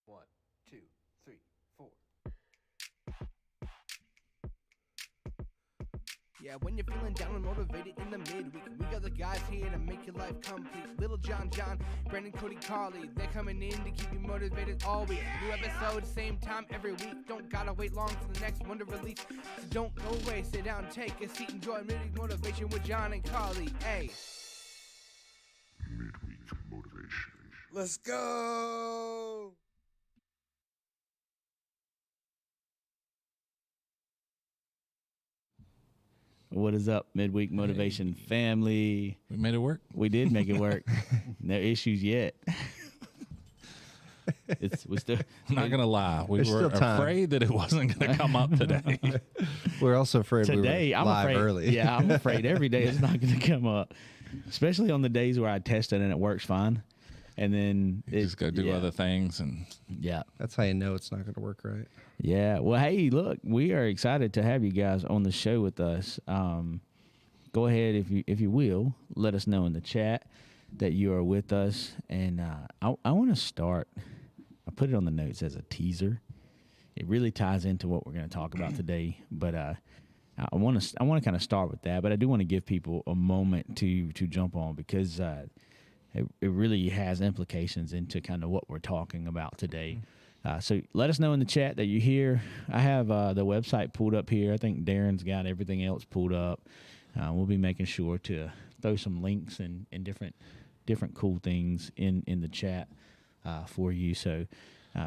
One, two, three, four. Yeah, when you're feeling down and motivated in the midweek, we got the guys here to make your life complete. Little John, Brandon, Cody, Carly, they're coming in to keep you motivated all week. New episode, same time every week. Don't gotta wait long for the next one to release. So don't go away, sit down, take a seat, enjoy Midweek Motivation with John and Carly. Hey. Midweek Motivation. Let's go! What is up, Midweek Motivation family? We made it work. We did make it work. No issues yet. We're still I'm not gonna lie. We There's were still time. afraid that it wasn't gonna come up today. We're also afraid today. we were I'm live afraid. early. Yeah, I'm afraid every day it's not going to come up, especially on the days where I test it and it works fine, and then You just go do other things, and Yeah. That's how you know it's not going to work right. Yeah. Well, hey, look, we are excited to have you guys on the show with us. Go ahead, if you will, let us know in the chat that you are with us. And I want to start. I put it on the notes as a teaser. It really ties into what we're going to talk about today. But I want to kind of start with that. But I do want to give people a moment to jump on, because it really has implications into kind of what we're talking about today. So let us know in the chat that you're here. I have the website pulled up here. I think Darren's got everything else pulled up. We'll be making sure to throw some links and different cool things in the chat for you. So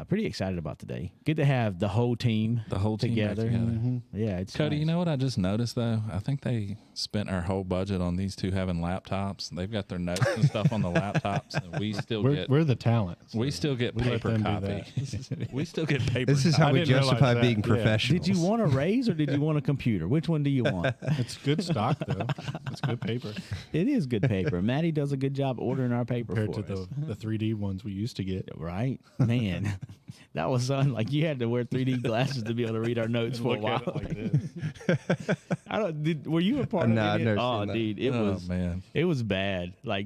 pretty excited about today. Good to have the whole team the whole team back together. together. Mm-hmm. Yeah, it's Cody, nice. you know what I just noticed though? I think they spent our whole budget on these two having laptops. They've got their notes and stuff on the laptops, and we still get We're the talent. we still get we let paper them do copy. that. We still get paper. This is how I we didn't realize justify that. being Yeah. professionals. Did you want a raise or did you want a computer? Which one do you want? It's good stock though. It's good paper It is good paper. Maddie does a good job ordering our paper compared for to us. the 3D ones we used to get. Right, man. That was like you had to wear 3D glasses to be able to read our notes for a Look while. at it like this. Were you a part No, of I've it? never Oh, seen that. dude, it Oh, was man. It was bad. Like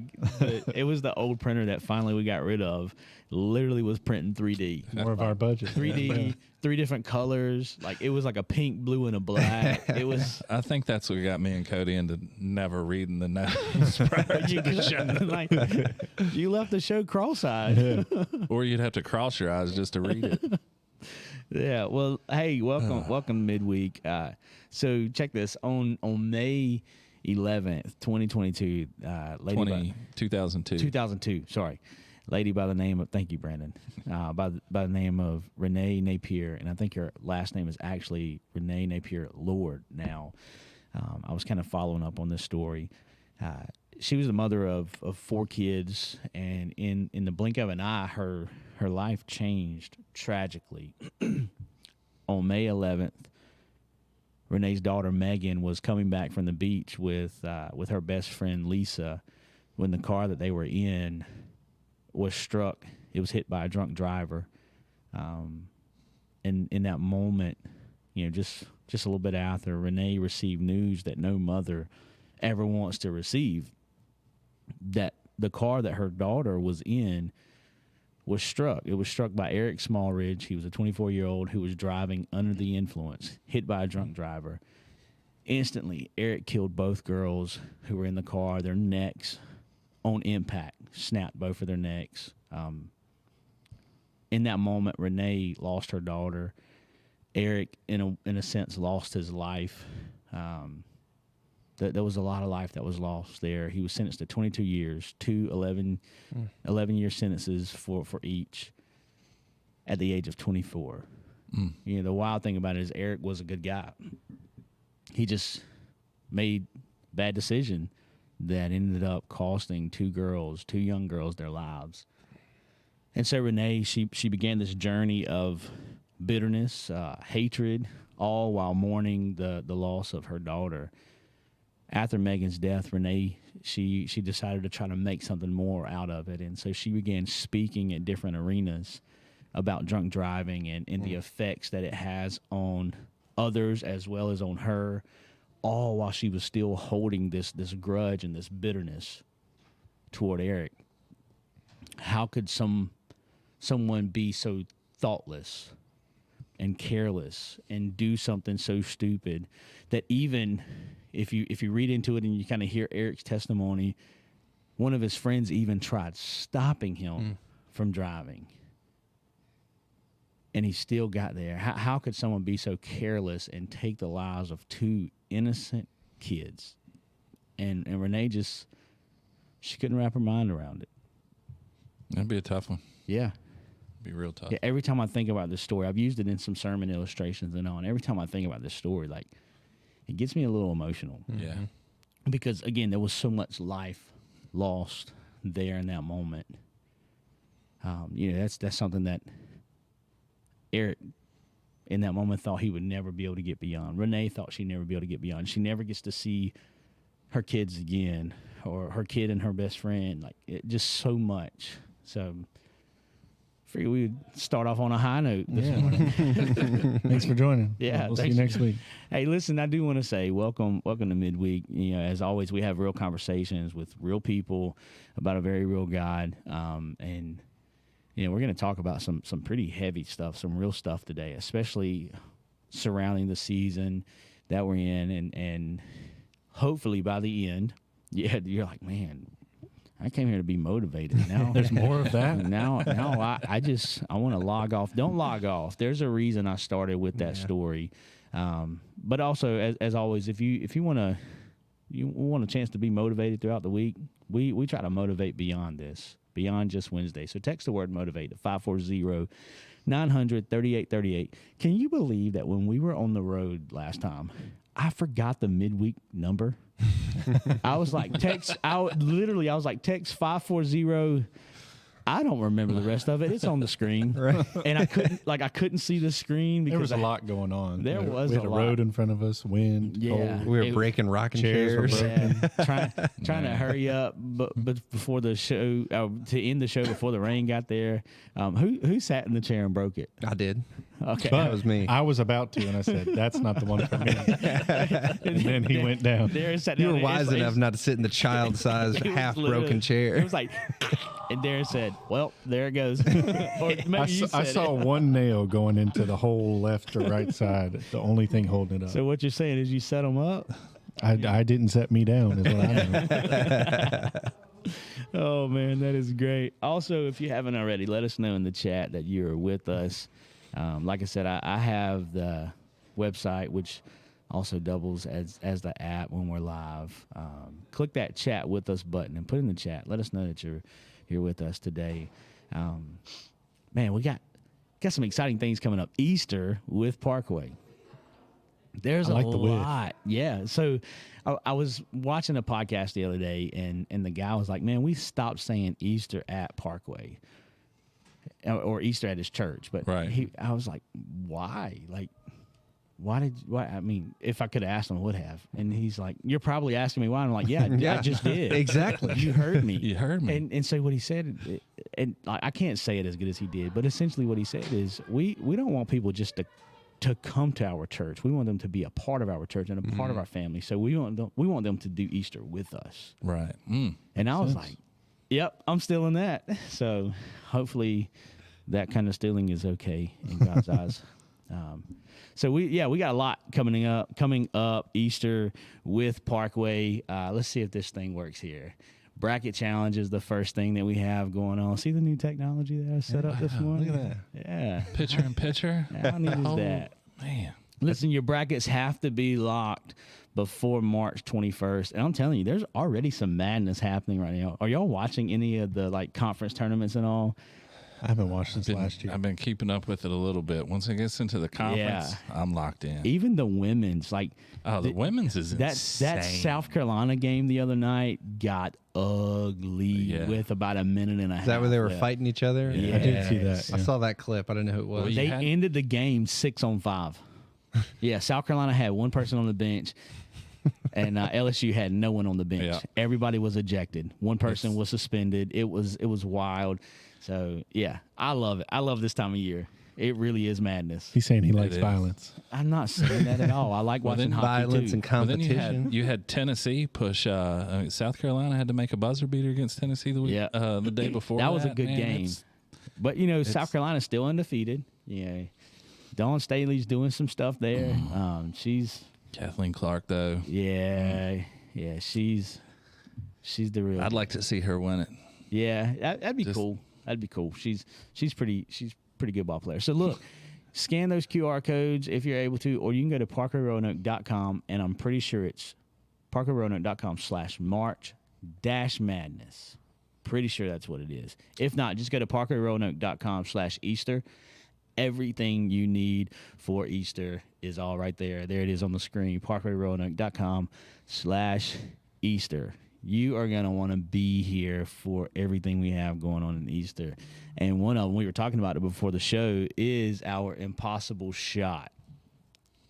it was the old printer that finally we got rid of. Literally was printing 3D. More of our budget. 3D, three different colors. Like it was like a pink, blue, and a black. It was. I think that's what got me and Cody into never reading the notes prior to the show. Like, you left the show cross-eyed. Or you'd have to cross your eyes just to read it. Yeah. Well, hey, welcome midweek. So check this on May 11th, 2022. Lady 2002. 2002. Sorry, lady by the name of thank you, Brandon. By the name of Renee Napier, and I think her last name is actually Renee Napier Lord. Now, I was kind of following up on this story. She was the mother of 4 kids, and in the blink of an eye, her life changed tragically. On May 11th, Renee's daughter Megan was coming back from the beach with her best friend Lisa when the car that they were in was struck. It was hit by a drunk driver. And in that moment, just a little bit after, Renee received news that no mother ever wants to receive, that the car that her daughter was in was struck. It was struck by Eric Smallridge. He was a 24-year-old who was driving under the influence, hit by a drunk driver. Instantly, Eric killed both girls who were in the car. Their necks on impact, snapped both of their necks. In that moment, Renee lost her daughter. Eric, in a sense, lost his life. There was a lot of life that was lost there. He was sentenced to 22 years, 11-year sentences for each at the age of 24. You know, the wild thing about it is Eric was a good guy. He just made bad decision that ended up costing two young girls, their lives. And so Renee, she began this journey of bitterness, hatred, all while mourning the loss of her daughter. After Megan's death, Renee, she decided to try to make something more out of it. And so she began speaking at different arenas about drunk driving and the effects that it has on others as well as on her, all while she was still holding this grudge and this bitterness toward Eric. How could someone be so thoughtless and careless and do something so stupid that even if you read into it and you kind of hear Eric's testimony, one of his friends even tried stopping him from driving, and he still got there. How could someone be so careless and take the lives of two innocent kids? And Renee she couldn't wrap her mind around it. That'd be a tough one. Yeah. Be real tough. Yeah, every time I think about this story, I've used it in some sermon illustrations and all, and every time I think about this story, like, it gets me a little emotional. Yeah. Because, again, there was so much life lost there in that moment. You know, that's something that Eric, in that moment, thought he would never be able to get beyond. Renee thought she'd never be able to get beyond. She never gets to see her kids again, or her kid and her best friend, like, just so much. So figured we would start off on a high note this morning. Thanks for joining. Yeah, We'll see you next week. Hey, listen, I do want to say welcome to Midweek. You know, as always, we have real conversations with real people about a very real God. And, you know, we're going to talk about some pretty heavy stuff, some real stuff today, especially surrounding the season that we're in. And hopefully by the end, you're like, man, I came here to be motivated. Now There's more of that. Now I want to log off. Don't log off. There's a reason I started with that story. But also, as always, if you want a chance to be motivated throughout the week, we try to motivate beyond this, beyond just Wednesday. So text the word motivate to 540-900-3838. Can you believe that when we were on the road last time, I forgot the midweek number? I was like, text 540. I don't remember the rest of it. It's on the screen. Right. And I couldn't see the screen because There was a lot going on. There was we had a a lot. road in front of us, wind, Yeah. cold. We were It- breaking rocking chairs. chairs. trying to hurry up, but before the show to end the show before the rain got there. Who sat in the chair and broke it? I did. Okay, But That was me. I was about to, and I said, that's not the one for me. And then he went down. Darren sat You down were there. wise enough not to sit in the child-sized, It was half-broken literally- It chair. was like, and Darren said, "Well, there it goes." Or maybe I you saw said it. one nail going into the whole left or right side. The only thing holding it up. So what you're saying is you set them up? I didn't set me down, is what I know. Oh, man, that is great. Also, if you haven't already, let us know in the chat that you're with us. Like I said, I have the website, which also doubles as the app when we're live. Click that chat with us button and put in the chat. Let us know that you're here with us today. Man, we got some exciting things coming up. Easter with Parkway. There's I like a the whiff. lot. Yeah. So I was watching a podcast the other day, and the guy was like, man, we stopped saying Easter at Parkway or Easter at his church. But Right. I was like, why? Like, why? I mean, if I could have asked him, I would have. And he's like, you're probably asking me why. And I'm like, yeah, I just did. Exactly. You heard me. You heard me. And so what he said, and I can't say it as good as he did, but essentially what he said is we don't want people just to come to our church. We want them to be a part of our church and a part of our family. So we want them to do Easter with us. Right. And I was like, yep, I'm stealing that. So hopefully that kind of stealing is okay in God's eyes. So we got a lot coming up Easter with Parkway. Let's see if this thing works here. Bracket challenge is the first thing that we have going on. See the new technology that I set up this morning? Look at that. Yeah. Picture in picture. How neat is that? Man. Listen, your brackets have to be locked before March 21st. And I'm telling you, there's already some madness happening right now. Are y'all watching any of the like conference tournaments and all? I haven't watched since last year. I've been keeping up with it a little bit. Once it gets into the conference, I'm locked in. Even the women's, like The women's is that insane. South Carolina game the other night got ugly with about a minute and a half. Is that where they were left. fighting each other? Yeah. I did see that. I saw that clip. I didn't know who it was. Well, They had- ended the game 6-on-5. Yeah, South Carolina had one person on the bench, and LSU had no one on the bench. Yeah. Everybody was ejected. One person was suspended. It was wild. So yeah, I love it. I love this time of year. It really is madness. He's saying he likes is. violence. I'm not saying that at all. I like watching hockey Violence too. and But then competition. you had Tennessee push. South Carolina had to make a buzzer beater against Tennessee the day before. That was a good Man, game. it's- But South Carolina's still undefeated. Yeah, Dawn Staley's doing some stuff there. She's Kathleen Clark, though. yeah, she's the real. I'd like to see her win it. Yeah, that'd be Just- cool. That'd be cool. She's pretty good ball player. So look, scan those QR codes if you're able to, or you can go to parkerroanoke.com, and I'm pretty sure it's parkerroanoke.com/March-Madness. Pretty sure that's what it is. If not, just go to parkerroanoke.com/Easter. Everything you need for Easter is all right there. There it is on the screen, parkerroanoke.com/Easter. You are going to want to be here for everything we have going on in Easter. And one of them, we were talking about it before the show, is our impossible shot.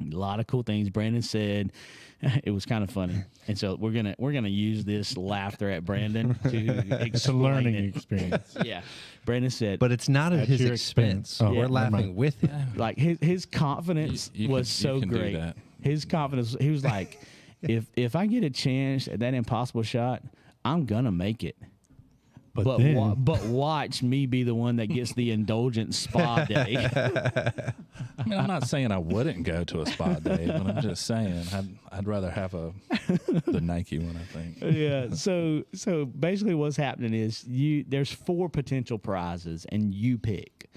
A lot of cool things. Brandon said it was kind of funny. And so we're gonna use this laughter at Brandon to It's a learning explain it. experience. Yeah. Brandon said, But it's not at At his your expense. expense. Oh, We're never laughing mind. with him. like his confidence You was can- so you can do great. that. His confidence, he was like, if I get a chance at that impossible shot, I'm gonna make it. But But watch me be the one that gets the indulgent spa day. I mean, I'm not saying I wouldn't go to a spa day, but I'm just saying I'd rather have the Nike one. I think. Yeah. So basically, what's happening is there's 4 potential prizes, and you pick.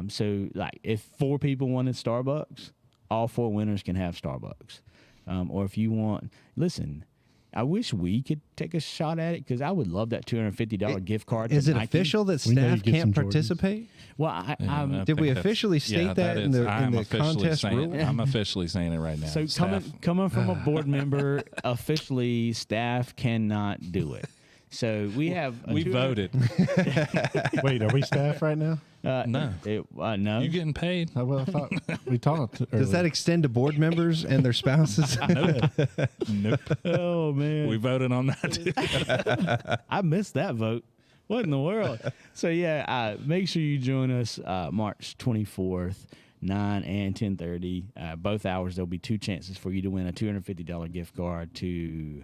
So like, if 4 people wanted Starbucks, all 4 winners can have Starbucks. Or if you want, listen, I wish we could take a shot at it, because I would love that $250 gift card. Is to it Nike. official that We know you staff get some can't Jordans. participate? Well, I Did we think that's- officially state that in is- the I'm officially contest saying, rule? I'm officially saying it right now. So Staff. coming from a board member, officially, staff cannot do it. So we have we 200 voted. wait, are we staff right now? No. No. You getting paid? Oh, well, I thought we talked. Does that extend to board members and their spouses? Nope. Oh man, We voted on that too. I missed that vote. What in the world? So yeah, make sure you join us March 24th, 9 and 10:30. Both hours, there'll be 2 chances for you to win a $250 gift card to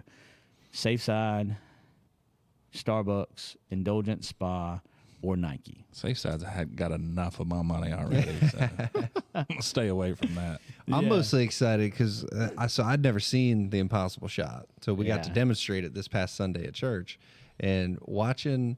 Safeside, Starbucks, Indulgent Spa, or Nike. Safe sides, I had got enough of my money already. So I'm gonna stay away from that. I'm Yeah. mostly excited because I'd never seen the Impossible Shot, so we got to Yeah. demonstrate it this past Sunday at church, and watching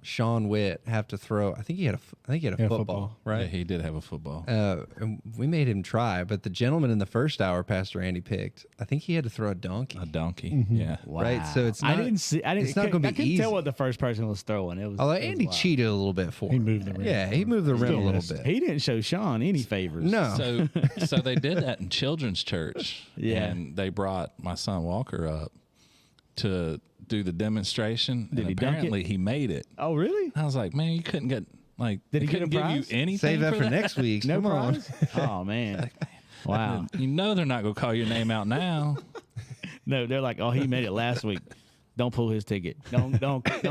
Sean Witt have to throw. I think he had a football, football. right? Yeah, he did have a football. And we made him try, but the gentleman in the first hour, Pastor Andy picked, I think he had to throw a donkey. A donkey. Yeah. Wow. Right, so it's I not- didn't see. I didn't. it's not gonna be I couldn't easy. tell what the first person was throwing. It was. Although it was Andy wild. cheated a little bit for He him. moved the rim. Yeah, he moved the rim Still a little missed. bit. He didn't show Sean any favors. No. So they did that in children's church. Yeah. And they brought my son Walker up to do the demonstration. Did and he dunk it? apparently he made it. Oh really? I was like, man, you couldn't get like Did he they get a couldn't give prize? you anything. Save that for that? next week. No Come on. prize? Oh man. Wow. You know they're not gonna call your name out now. No, they're like, oh, he made it last week. Don't pull his ticket. Don't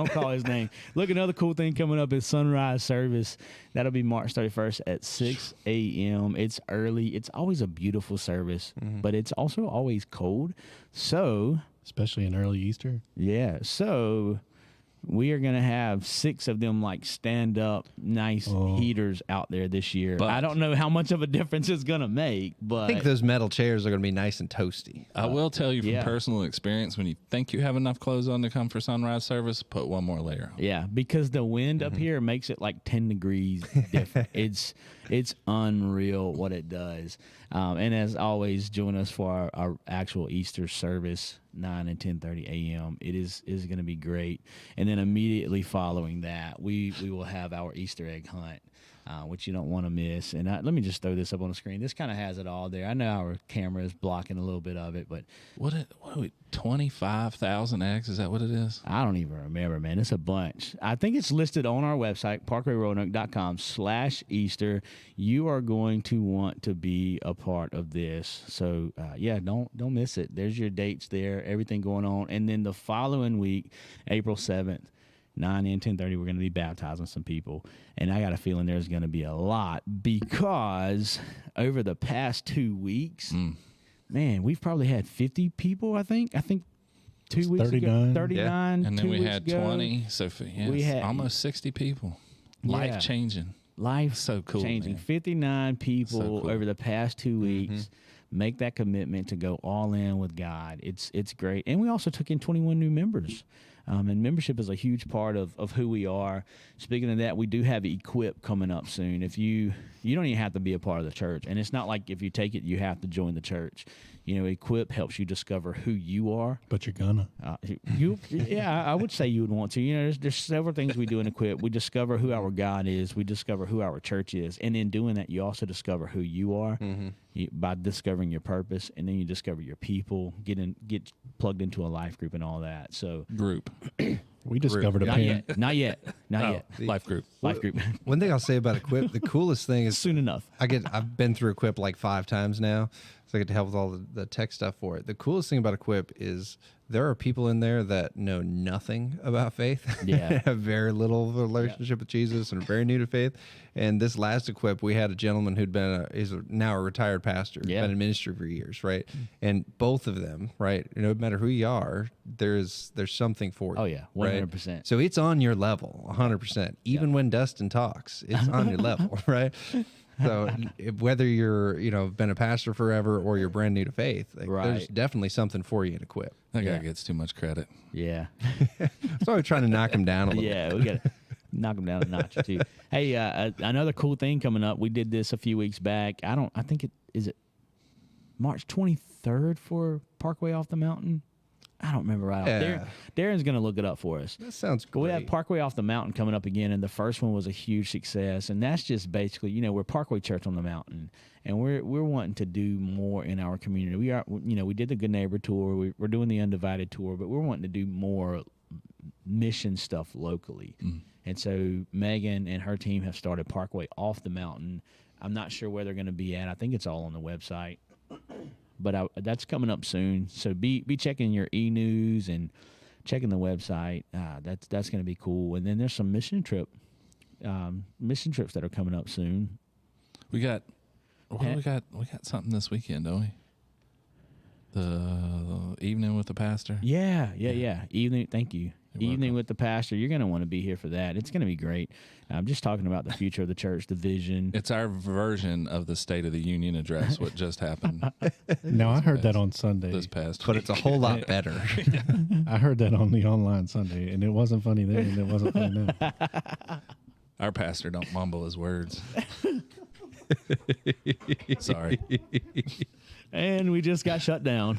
call his name. Look, another cool thing coming up is sunrise service. That'll be March 31st at 6 a.m. It's early. It's always a beautiful service, but it's also always cold. So Especially in early Easter. yeah, so We are going to have 6 of them like stand up nice heaters out there this year. But I don't know how much of a difference it's going to make, but I think those metal chairs are going to be nice and toasty. I will tell you from yeah. personal experience, when you think you have enough clothes on to come for sunrise service, put one more layer on. yeah, because the wind up here makes it like 10 degrees different. It's unreal what it does. And as always, join us for our actual Easter service, 9 and 10:30 a.m. It is going to be great. And then immediately following that, we will have our Easter egg hunt, which you don't want to miss. And let me just throw this up on the screen. This kind of has it all there. I know our camera is blocking a little bit of it, but What are we, 25,000 eggs? Is that what it is? I don't even remember, man. It's a bunch. I think it's listed on our website, parkwayroanoke.com/Easter. You are going to want to be a part of this. So, yeah, don't miss it. There's your dates there, everything going on. And then the following week, April 7th, 9 and 10:30, we're going to be baptizing some people. And I got a feeling there's going to be a lot because over the past 2 weeks, man, we've probably had 50 people, I think. 2 weeks 39. ago. 39. And then 2 we weeks had ago. 20. So We had- almost 60 people. Yeah. Life changing. Life So cool, changing. man. 59 people So cool. over the past 2 weeks. Make that commitment to go all in with God. It's great. And we also took in 21 new members. And membership is a huge part of who we are. Speaking of that, we do have Equip coming up soon. If you don't even have to be a part of the church. And it's not like if you take it, you have to join the church. You know, Equip helps you discover who you are. But you're gonna. Yeah, I would say you would want to. You know, there's several things we do in Equip. We discover who our God is. We discover who our church is. And in doing that, you also discover who you are by discovering your purpose. And then you discover your people, get plugged into a life group and all that. So Group. We discovered a not pan. yet. Not yet. Not yet. Life group. Life group. One thing I'll say about Equip, the coolest thing is Soon enough. I've been through Equip like 5 times now, so I get to help with all the tech stuff for it. The coolest thing about Equip is there are people in there that know nothing about faith, Yeah. have very little relationship with Jesus, and are very new to faith. And this last Equip, we had a gentleman who'd been now a retired pastor, Yeah. been in ministry for years, right? And both of them, right? No matter who you are, there's something for you. Oh, yeah, right? 100%. So it's on your level, 100%. Even when Dustin talks, it's on your level, right? So whether you're, been a pastor forever or you're brand new to faith, there's Right. definitely something for you in Equip. That guy Yeah. gets too much credit. Yeah. So I'm trying to knock him down a little bit. Yeah, we got to knock them down a notch or two. Hey, another cool thing coming up. We did this a few weeks back. I think is it March 23rd for Parkway Off the Mountain? I don't remember right off. Yeah. Darren's going to look it up for us. That sounds But we have great. Parkway Off the Mountain coming up again, and the first one was a huge success. And that's just basically, we're Parkway Church on the Mountain, and we're wanting to do more in our community. We are, we did the Good Neighbor tour, we're doing the Undivided tour, but we're wanting to do more mission stuff locally. And so Megan and her team have started Parkway Off the Mountain. I'm not sure where they're going to be at. I think it's all on the website. But that's coming up soon. So be checking your e-news and checking the website. That's going to be cool. And then there's some mission trips that are coming up soon. We got something this weekend, don't we? The evening with the pastor. Yeah. Evening. Thank you. You're Evening welcome. with the pastor. You're going to want to be here for that. It's going to be great. I'm just talking about the future of the church, the vision. It's our version of the State of the Union address, what just happened Now I heard that on Sunday. this past But week. it's a whole lot better. I heard that on the online Sunday, and it wasn't funny then, and it wasn't funny now. Our pastor don't mumble his words. Sorry. And we just got shut down.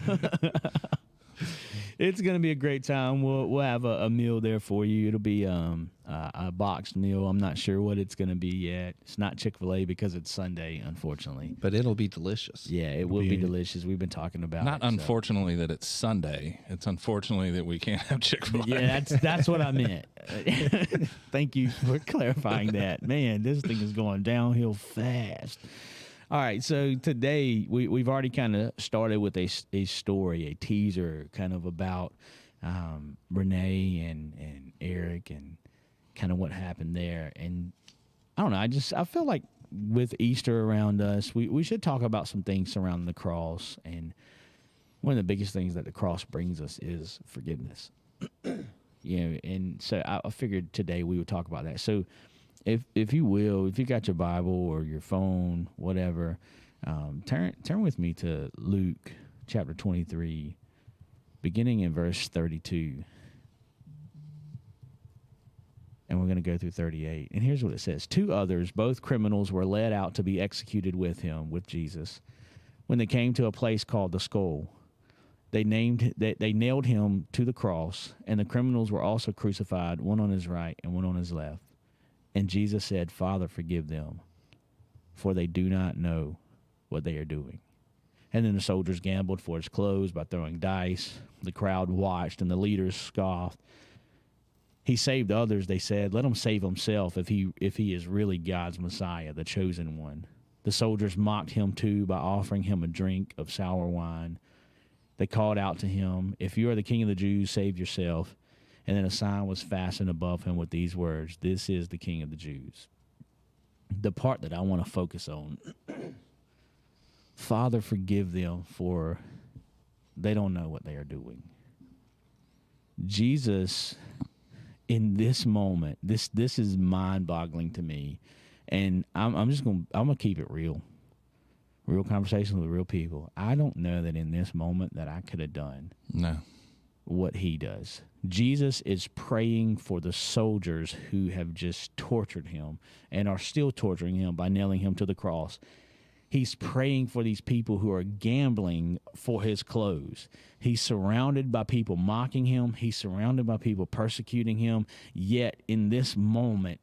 It's going to be a great time. We'll have a meal there for you. It'll be a boxed meal. I'm not sure what it's going to be yet. It's not Chick-fil-A because it's Sunday, unfortunately. But it'll be delicious. Yeah, it will be delicious. We've been talking about Not it. so. unfortunately that it's Sunday. It's unfortunately that we can't have Chick-fil-A. Yeah, that's what I meant. Thank you for clarifying that. Man, this thing is going downhill fast. All right, so today we've already kind of started with a story, a teaser kind of about Renee and Eric and kind of what happened there. And I don't know, I feel like with Easter around us, we should talk about some things surrounding the cross. And one of the biggest things that the cross brings us is forgiveness. And so I figured today we would talk about that. So if you will, if you got your Bible or your phone, whatever, turn with me to Luke chapter 23, beginning in verse 32. And we're going to go through 38. And here's what it says. 2 others, both criminals, were led out to be executed with him, with Jesus. When they came to a place called the Skull, they nailed him to the cross, and the criminals were also crucified, one on his right and one on his left. And Jesus said, Father, forgive them, for they do not know what they are doing. And then the soldiers gambled for his clothes by throwing dice. The crowd watched, and the leaders scoffed. He saved others, they said. Let him save himself if he is really God's Messiah, the chosen one. The soldiers mocked him too by offering him a drink of sour wine. They called out to him, If you are the King of the Jews, save yourself. And then a sign was fastened above him with these words, This is the King of the Jews. The part that I want to focus on, Father, forgive them, for they don't know what they are doing. Jesus, in this moment, this is mind-boggling to me, and I'm gonna keep it real conversations with real people. I don't know that in this moment that I could have done what he does. Jesus is praying for the soldiers who have just tortured him and are still torturing him by nailing him to the cross. He's praying for these people who are gambling for his clothes. He's surrounded by people mocking him. He's surrounded by people persecuting him. Yet in this moment,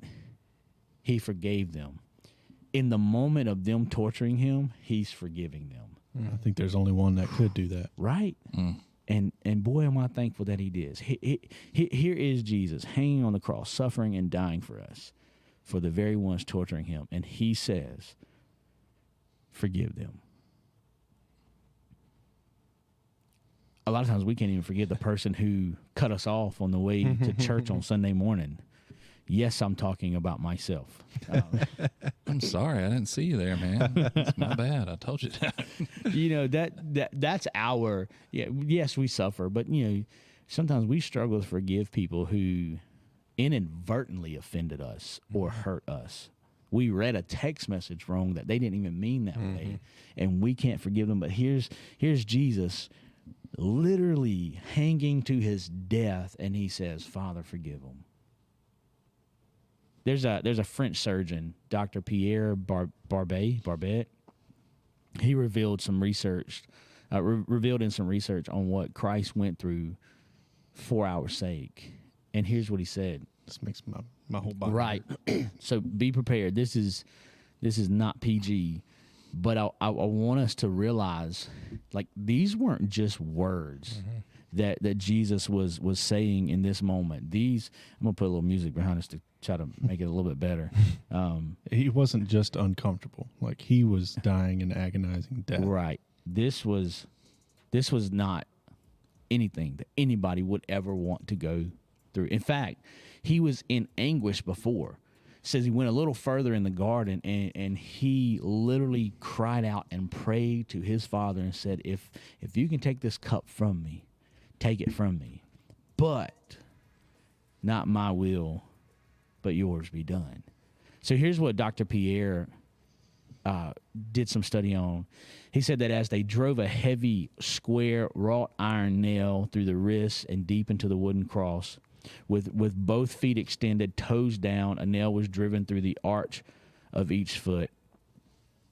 he forgave them. In the moment of them torturing him, he's forgiving them. I think there's only one that could do that. Right? And boy, am I thankful that he did. Here is Jesus hanging on the cross, suffering and dying for us, for the very ones torturing him. And he says, forgive them. A lot of times we can't even forgive the person who cut us off on the way to church on Sunday morning. Yes, I'm talking about myself. I'm sorry, I didn't see you there, man. It's my bad. I told you that. That's our, yes, we suffer, but sometimes we struggle to forgive people who inadvertently offended us or hurt us. We read a text message wrong that they didn't even mean that way, and we can't forgive them. But here's Jesus literally hanging to his death, and he says, Father, forgive them. There's a French surgeon, Dr. Pierre Barbet. He revealed in some research on what Christ went through for our sake. And here's what he said. This makes my whole body right. So be prepared. This is not PG, but I want us to realize, like, these weren't just words that Jesus was saying in this moment. I'm gonna put a little music behind us to try to make it a little bit better. He wasn't just uncomfortable; like, he was dying an agonizing death. Right. This was not anything that anybody would ever want to go through. In fact, he was in anguish before. It says he went a little further in the garden and he literally cried out and prayed to his Father and said, if you can take this cup from me, take it from me. But not my will, but yours be done. So here's what Dr. Pierre did some study on. He said that as they drove a heavy, square, wrought iron nail through the wrists and deep into the wooden cross, with both feet extended, toes down, a nail was driven through the arch of each foot,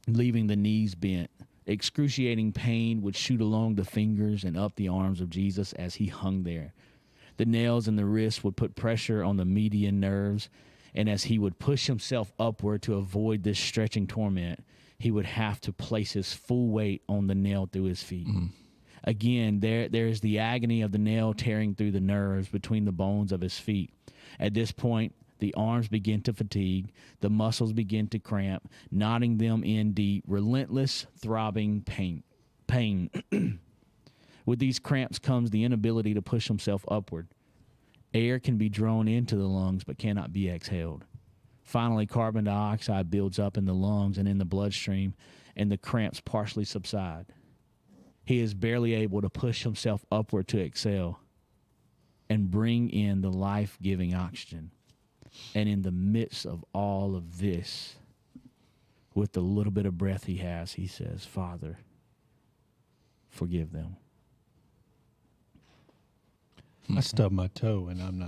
leaving the knees bent. Excruciating pain would shoot along the fingers and up the arms of Jesus as he hung there. The nails in the wrists would put pressure on the median nerves, and as he would push himself upward to avoid this stretching torment, he would have to place his full weight on the nail through his feet. Again, there's the agony of the nail tearing through the nerves between the bones of his feet. At this point, the arms begin to fatigue, the muscles begin to cramp, knotting them in deep, relentless, throbbing pain. With these cramps comes the inability to push himself upward. Air can be drawn into the lungs but cannot be exhaled. Finally, carbon dioxide builds up in the lungs and in the bloodstream, and the cramps partially subside. He is barely able to push himself upward to exhale. and bring in the life-giving oxygen. And in the midst of all of this, with the little bit of breath he has, he says, Father, forgive them. I stubbed my toe, and I'm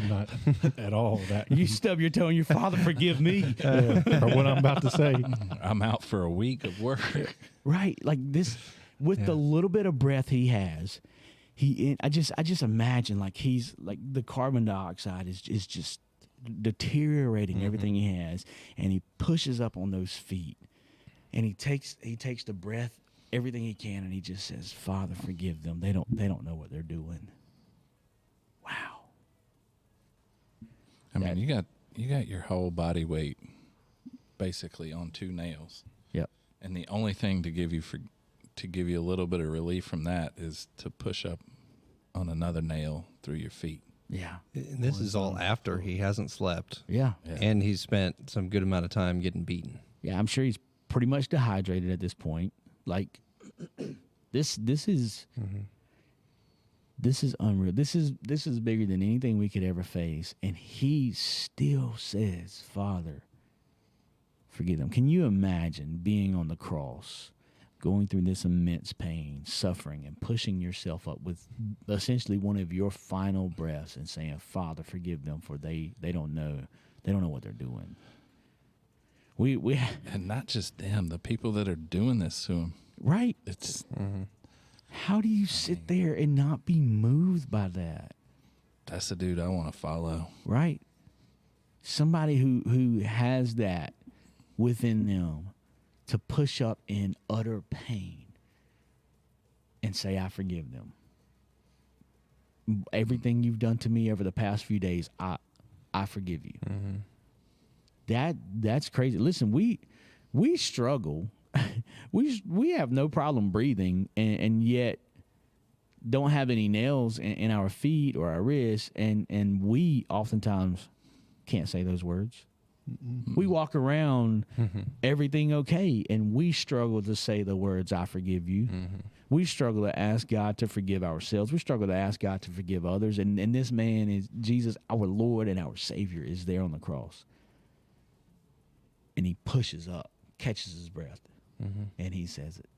not at all that. You stub your toe and your Father, forgive me. For what I'm about to say. I'm out for a week of work. Right, like this, with the little bit of breath he has, I just imagine like he's like the carbon dioxide is just deteriorating everything he has, and he pushes up on those feet, and he takes the breath, everything he can, and he just says, Father, forgive them. They don't know what they're doing. Wow. I mean, you got your whole body weight basically on 2 nails. Yep. And the only thing to give you a little bit of relief from that is to push up on another nail through your feet. Yeah. And this is all after he hasn't slept. Yeah. And he's spent some good amount of time getting beaten. Yeah, I'm sure he's pretty much dehydrated at this point. Like this is unreal. This is bigger than anything we could ever face, and he still says, Father, forgive them. Can you imagine being on the cross, going through this immense pain, suffering, and pushing yourself up with essentially one of your final breaths and saying, Father, forgive them, for they don't know what they're doing. We And not just them, the people that are doing this to him. right. It's How do you sit there and not be moved by that? that's the dude I want to follow. Right? Somebody who has that within them to push up in utter pain and say, I forgive them. Everything you've done to me over the past few days, I forgive you. That's crazy. Listen, we struggle. we have no problem breathing, and yet don't have any nails in our feet or our wrists, and we oftentimes can't say those words. We walk around everything okay, and we struggle to say the words, I forgive you. We struggle to ask God to forgive ourselves. We struggle to ask God to forgive others. And this man is Jesus, our Lord and our Savior, is there on the cross. And he pushes up, catches his breath, and he says it.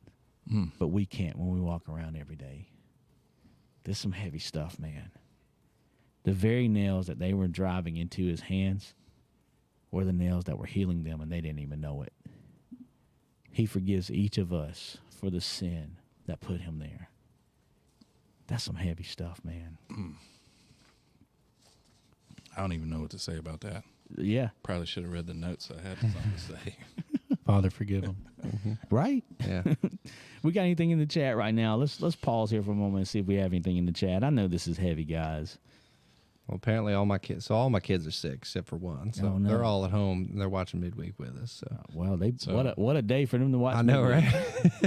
But we can't when we walk around every day. There's some heavy stuff, man. The very nails that they were driving into his hands were the nails that were healing them, and they didn't even know it. He forgives each of us for the sin that put him there. That's some heavy stuff, man. I don't even know what to say about that. Yeah. Probably should have read the notes. I had something to say. Father, forgive them. Right? Yeah. We got anything in the chat right now? Let's pause here for a moment and see if we have anything in the chat. I know this is heavy, guys. Well, apparently all my kids are sick except for one. So Oh, no. they're all at home and they're watching Midweek with us. So Well, So- what a day for them to watch. I know, Midweek.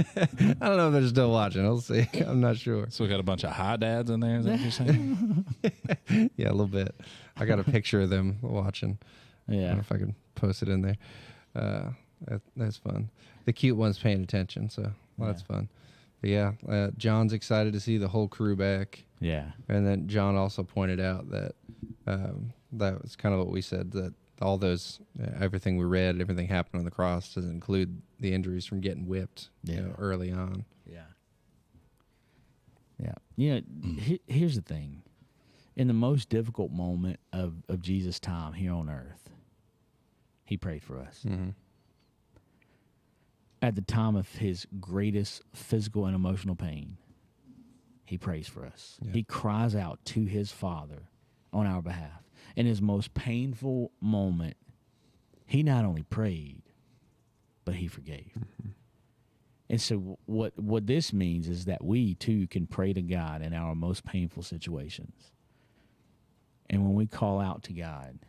right? I don't know if they're still watching. We'll see. I'm not sure. So we got a bunch of high dads in there. Is that what you're saying? Yeah, a little bit. I got a picture of them watching. I don't Yeah. know if I can post it in there. That's fun. The cute one's paying attention, so that's fun. But yeah, John's excited to see the whole crew back. Yeah. And then John also pointed out that that was kind of what we said, that all those, everything we read, everything happened on the cross doesn't include the injuries from getting whipped early on. Yeah. Yeah. You know, here's the thing. In the most difficult moment of Jesus' time here on earth, he prayed for us. At the time of his greatest physical and emotional pain, he prays for us. Yeah. He cries out to his Father on our behalf. In his most painful moment, he not only prayed, but he forgave. And so what this means is that we too can pray to God in our most painful situations. And when we call out to God,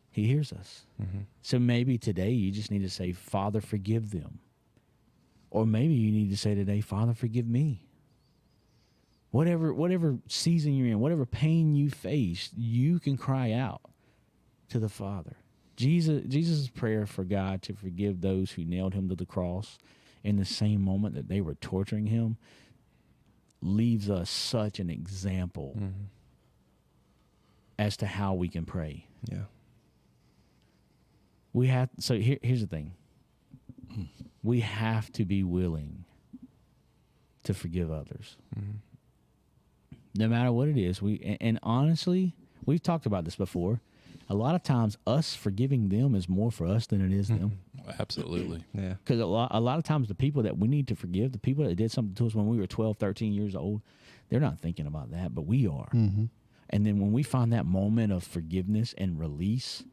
he hears us. So maybe today you just need to say, Father, forgive them. Or maybe you need to say today, Father, forgive me. Whatever season you're in, whatever pain you face, you can cry out to the Father. Jesus' prayer for God to forgive those who nailed him to the cross in the same moment that they were torturing him leaves us such an example as to how we can pray. Yeah. Here's the thing. We have to be willing to forgive others. No matter what it is. And honestly, we've talked about this before. A lot of times us forgiving them is more for us than it is them. Absolutely. Yeah. Because a lot of times the people that we need to forgive, the people that did something to us when we were 12, 13 years old, they're not thinking about that, but we are. And then when we find that moment of forgiveness and release,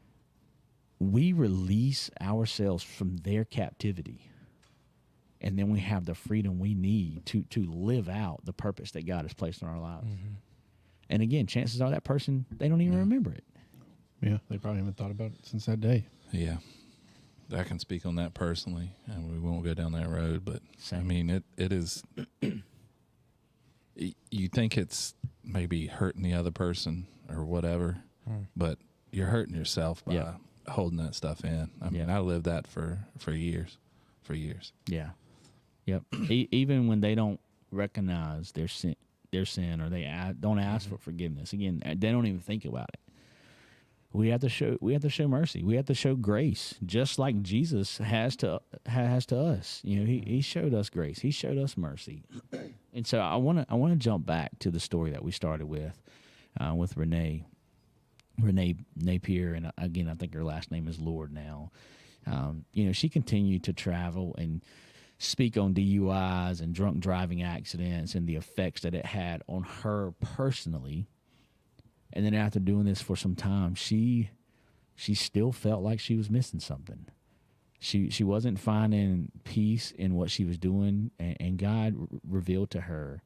we release ourselves from their captivity. And then we have the freedom we need to live out the purpose that God has placed in our lives. And again, chances are that person, they don't even remember it. Yeah, they probably haven't thought about it since that day. Yeah. I can speak on that personally, and we won't go down that road, but Same. I mean, it is, you think it's maybe hurting the other person or whatever, but you're hurting yourself by holding that stuff in. I mean, I lived that for years. Yeah. Yep. Even when they don't recognize their sin or they don't ask for forgiveness. Again, they don't even think about it. We have to show mercy. We have to show grace, just like Jesus has to us. You know, he showed us grace. He showed us mercy. And so I want to jump back to the story that we started with Renee Napier, and again, I think her last name is Lord now. You know, she continued to travel and speak on DUIs and drunk driving accidents and the effects that it had on her personally. And then after doing this for some time, she still felt like she was missing something. She wasn't finding peace in what she was doing, and God revealed to her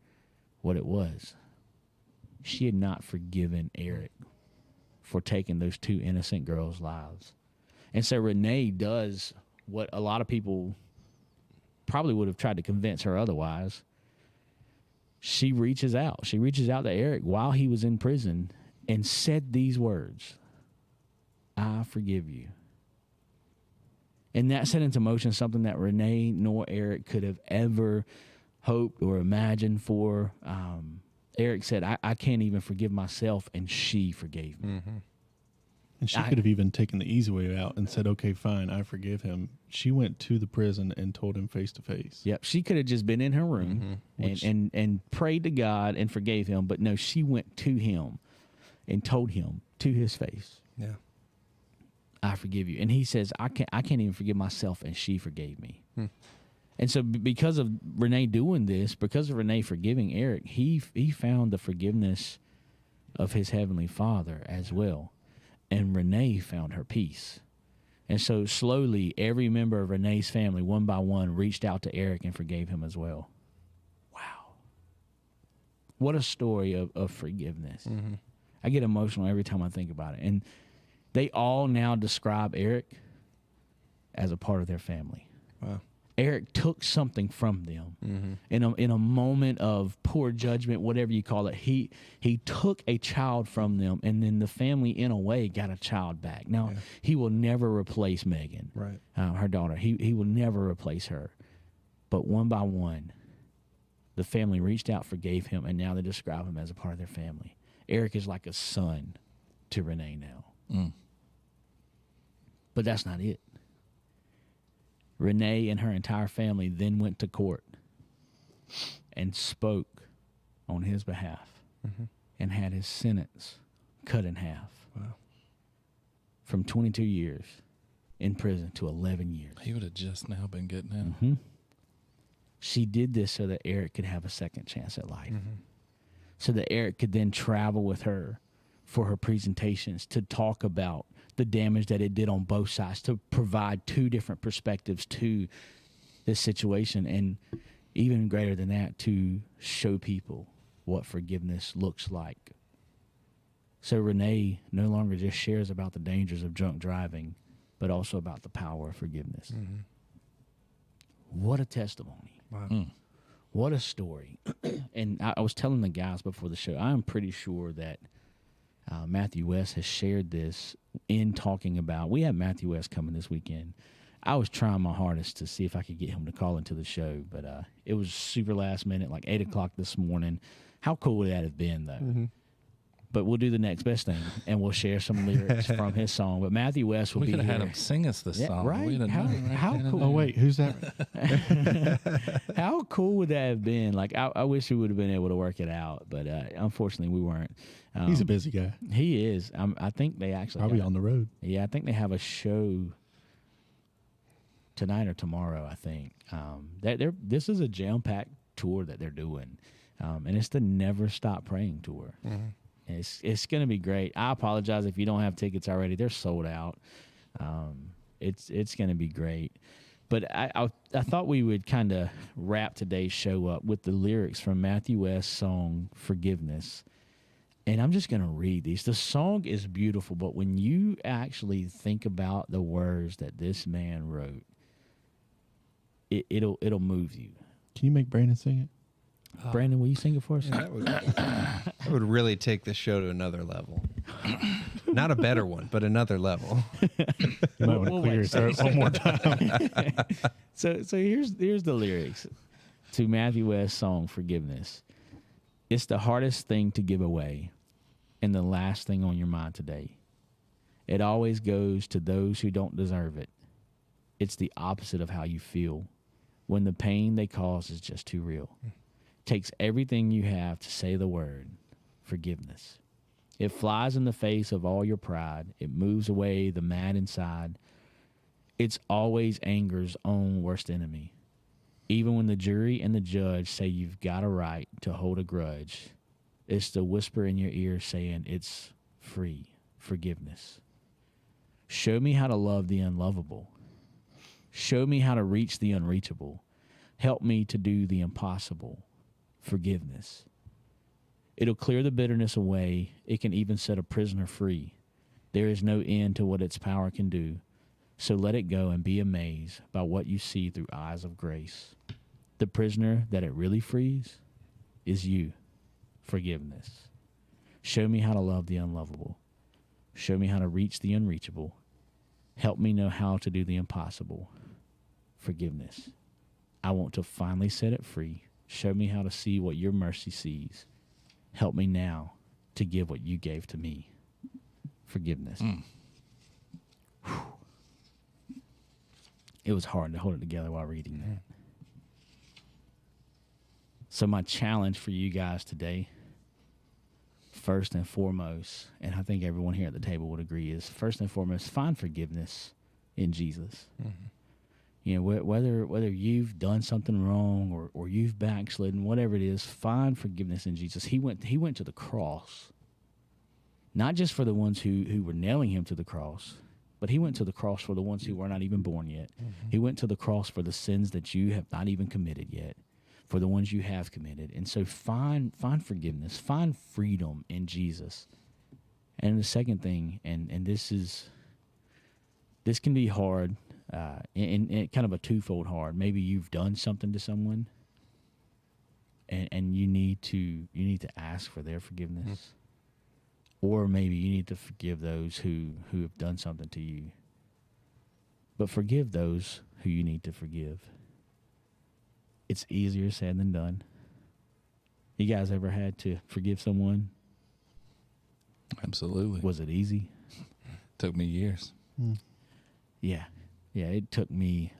what it was. She had not forgiven Eric for taking those two innocent girls' lives. And so Renee does what a lot of people probably would have tried to convince her otherwise. She reaches out. She reaches out to Eric while he was in prison and said these words, "I forgive you." And that set into motion something that Renee nor Eric could have ever hoped or imagined for. Eric said, I can't even forgive myself, and she forgave me. And she could have even taken the easy way out and said, okay, fine, I forgive him. She went to the prison and told him face to face. Yep. She could have just been in her room and prayed to God and forgave him. But no, she went to him and told him to his face, Yeah. I forgive you. And he says, I can't even forgive myself, and she forgave me. And so because of Renee doing this, because of Renee forgiving Eric, he found the forgiveness of his Heavenly Father as well. And Renee found her peace. And so slowly, every member of Renee's family, one by one, reached out to Eric and forgave him as well. Wow. What a story of forgiveness. I get emotional every time I think about it. And they all now describe Eric as a part of their family. Wow. Eric took something from them in a moment of poor judgment, whatever you call it. He took a child from them, and then the family, in a way, got a child back. Now, he will never replace Megan, Right. Her daughter. He will never replace her. But one by one, the family reached out, forgave him, and now they describe him as a part of their family. Eric is like a son to Renee now. But that's not it. Renee and her entire family then went to court and spoke on his behalf and had his sentence cut in half. Wow. From 22 years in prison to 11 years. He would have just now been getting out. She did this so that Eric could have a second chance at life. So that Eric could then travel with her for her presentations to talk about the damage that it did on both sides, to provide two different perspectives to this situation, and even greater than that, to show people what forgiveness looks like. So Renee no longer just shares about the dangers of drunk driving, but also about the power of forgiveness. What a testimony. Wow. What a story. And I was telling the guys before the show, I'm pretty sure that Matthew West has shared this in talking about, we have Matthew West coming this weekend. I was trying my hardest to see if I could get him to call into the show, but it was super last minute, like 8 o'clock this morning. How cool would that have been, though? But we'll do the next best thing, and we'll share some lyrics from his song. But Matthew West will We be could have here. had him sing us this Yeah, song. right? We'd have How- known right how then and cool. Oh there. wait, who's that? How cool would that have been? Like, I wish we would have been able to work it out, but unfortunately, we weren't. He's a busy guy. He is. I think they actually Probably got- on the road. Yeah, I think they have a show tonight or tomorrow. I think this is a jam-packed tour that they're doing, and it's the Never Stop Praying tour. It's going to be great. I apologize if you don't have tickets already; they're sold out. It's going to be great. But I thought we would kind of wrap today's show up with the lyrics from Matthew West's song "Forgiveness." And I'm just going to read these. The song is beautiful, but when you actually think about the words that this man wrote, it'll move you. Can you make Brandon sing it? Brandon, will you sing it for us? Yeah, that would really take the show to another level. Not a better one, but another level. You might want to clear your throat one more time. So here's the lyrics to Matthew West's song "Forgiveness." It's the hardest thing to give away, and the last thing on your mind today. It always goes to those who don't deserve it. It's the opposite of how you feel when the pain they cause is just too real. Takes everything you have to say the word forgiveness. It flies in the face of all your pride. It moves away the mad inside. It's always anger's own worst enemy. Even when the jury and the judge say you've got a right to hold a grudge, it's the whisper in your ear saying it's free forgiveness. Show me how to love the unlovable. Show me how to reach the unreachable. Help me to do the impossible. Forgiveness. It'll clear the bitterness away. It can even set a prisoner free. There is no end to what its power can do. So let it go and be amazed by what you see through eyes of grace. The prisoner that it really frees is you. Forgiveness. Show me how to love the unlovable. Show me how to reach the unreachable. Help me know how to do the impossible. Forgiveness. I want to finally set it free. Show me how to see what your mercy sees. Help me now to give what you gave to me. Forgiveness. It was hard to hold it together while reading that. So my challenge for you guys today, first and foremost, and I think everyone here at the table would agree, is first and foremost, find forgiveness in Jesus. You know, whether you've done something wrong or you've backslidden, whatever it is, find forgiveness in Jesus. He went to the cross, not just for the ones who were nailing him to the cross, but he went to the cross for the ones who were not even born yet. He went to the cross for the sins that you have not even committed yet, for the ones you have committed. And so find forgiveness, find freedom in Jesus. And the second thing, and this can be hard, and kind of a twofold hard. Maybe you've done something to someone, and you need to ask for their forgiveness, or maybe you need to forgive those who have done something to you. But forgive those who you need to forgive. It's easier said than done. You guys ever had to forgive someone? Absolutely. Was it easy? Took me years. Yeah, it took me,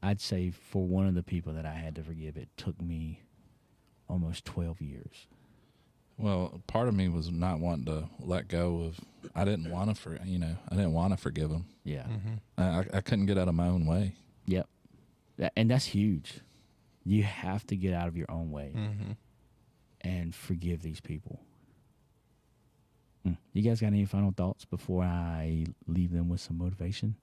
I'd say for one of the people that I had to forgive, it took me almost 12 years. Well, part of me was not wanting to let go of. I didn't want to I didn't want to forgive him. Yeah. I couldn't get out of my own way. Yep. And that's huge. You have to get out of your own way and forgive these people. You guys got any final thoughts before I leave them with some motivation?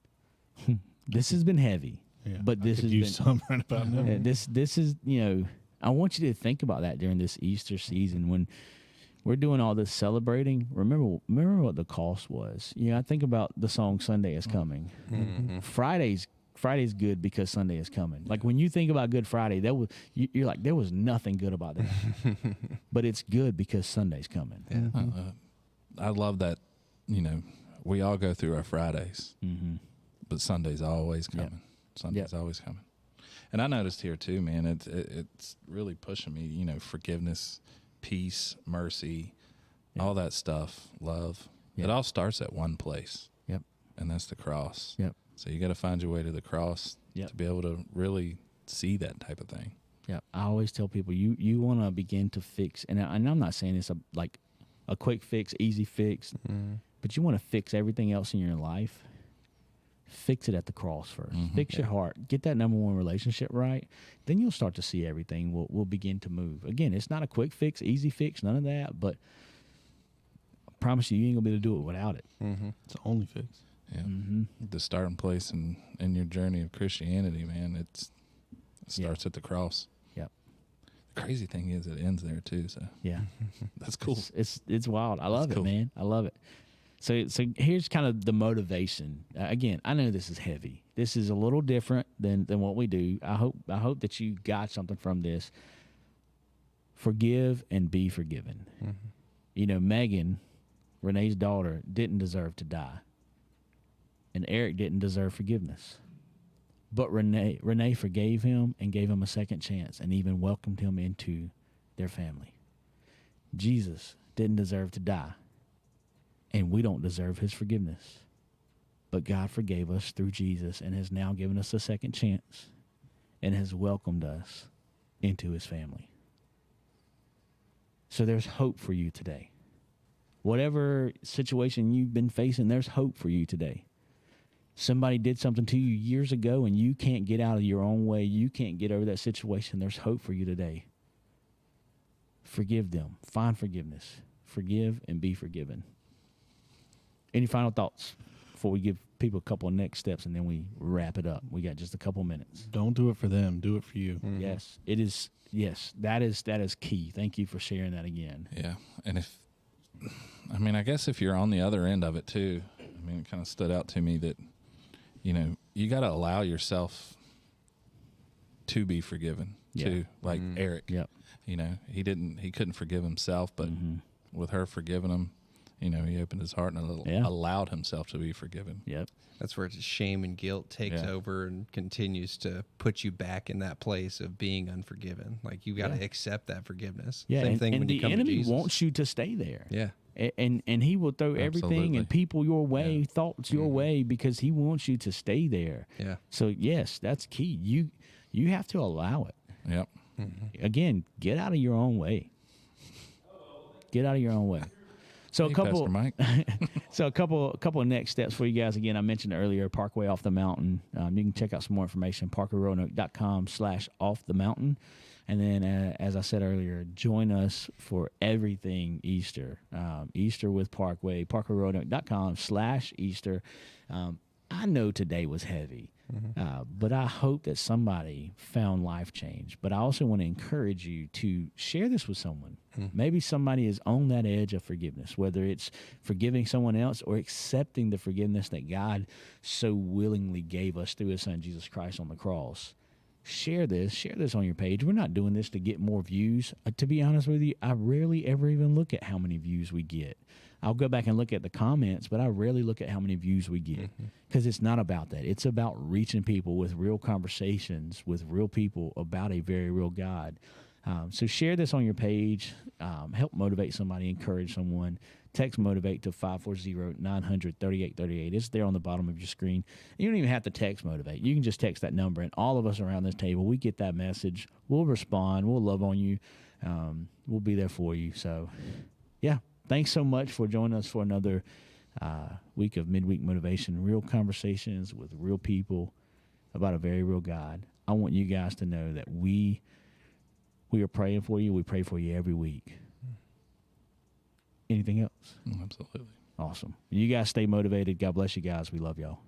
This has been heavy, Yeah, but this I could has use been some right about now. this is, I want you to think about that during this Easter season when we're doing all this celebrating. Remember what the cost was. I think about the song "Sunday Is Coming." Friday's good because Sunday is coming. Like when you think about Good Friday, you're like, there was nothing good about that, but it's good because Sunday's coming. I love that. We all go through our Fridays, but Sunday's always coming. Yep. Sunday's always coming. And I noticed here too, man. It's really pushing me. Forgiveness, peace, mercy, all that stuff, love, it all starts at one place. Yep. And that's the cross. Yep. So you got to find your way to the cross to be able to really see that type of thing. Yeah, I always tell people you want to begin to fix, and I'm not saying it's like a quick fix, easy fix, but you want to fix everything else in your life. Fix it at the cross first. Fix your heart. Get that number one relationship right. Then you'll start to see everything will begin to move. Again, it's not a quick fix, easy fix, none of that. But I promise you ain't gonna be able to do it without it. It's the only fix. Yeah, the starting place in your journey of Christianity, man. It starts at the cross. Yep. The crazy thing is, it ends there too. So yeah, that's cool. It's wild. I love it, man. I love it. So here's kind of the motivation. Again, I know this is heavy. This is a little different than what we do. I hope that you got something from this. Forgive and be forgiven. You know, Megan, Renee's daughter, didn't deserve to die. And Eric didn't deserve forgiveness. But Renee forgave him and gave him a second chance and even welcomed him into their family. Jesus didn't deserve to die. And we don't deserve his forgiveness. But God forgave us through Jesus and has now given us a second chance and has welcomed us into his family. So there's hope for you today. Whatever situation you've been facing, there's hope for you today. Somebody did something to you years ago and you can't get out of your own way. You can't get over that situation. There's hope for you today. Forgive them. Find forgiveness. Forgive and be forgiven. Any final thoughts before we give people a couple of next steps and then we wrap it up? We got just a couple minutes. Don't do it for them. Do it for you. Yes, it is. Yes, that is key. Thank you for sharing that again. Yeah. And I guess if you're on the other end of it too, it kind of stood out to me that, you got to allow yourself to be forgiven too. Like Eric, he couldn't forgive himself, but with her forgiving him, he opened his heart and allowed himself to be forgiven. Yep. That's where shame and guilt takes over and continues to put you back in that place of being unforgiven. Like you got to accept that forgiveness. Yeah. Same thing and when the you come enemy to Jesus. wants you to stay there. Yeah. And he will throw everything and people your way, thoughts your way, because he wants you to stay there. Yeah. So yes, that's key. You have to allow it. Yep. Again, get out of your own way. Get out of your own way. So a couple of next steps for you guys. Again, I mentioned earlier, Parkway Off the Mountain. You can check out some more information, parkerroanoke.com/off the mountain. And then, as I said earlier, join us for everything Easter. Easter with Parkway, parkerroanoke.com/Easter. I know today was heavy, but I hope that somebody found life change. But I also want to encourage you to share this with someone. Maybe somebody is on that edge of forgiveness, whether it's forgiving someone else or accepting the forgiveness that God so willingly gave us through his son, Jesus Christ, on the cross. Share this on your page. We're not doing this to get more views. To be honest with you, I rarely ever even look at how many views we get. I'll go back and look at the comments, but I rarely look at how many views we get because it's not about that. It's about reaching people with real conversations with real people about a very real God. So share this on your page. Help motivate somebody, encourage someone. Text Motivate to 540-900-3838. It's there on the bottom of your screen. You don't even have to text Motivate. You can just text that number, and all of us around this table, we get that message. We'll respond. We'll love on you. We'll be there for you. So, yeah, thanks so much for joining us for another week of Midweek Motivation, real conversations with real people about a very real God. I want you guys to know that we are praying for you. We pray for you every week. Anything else? Absolutely. Awesome. You guys stay motivated. God bless you guys. We love y'all.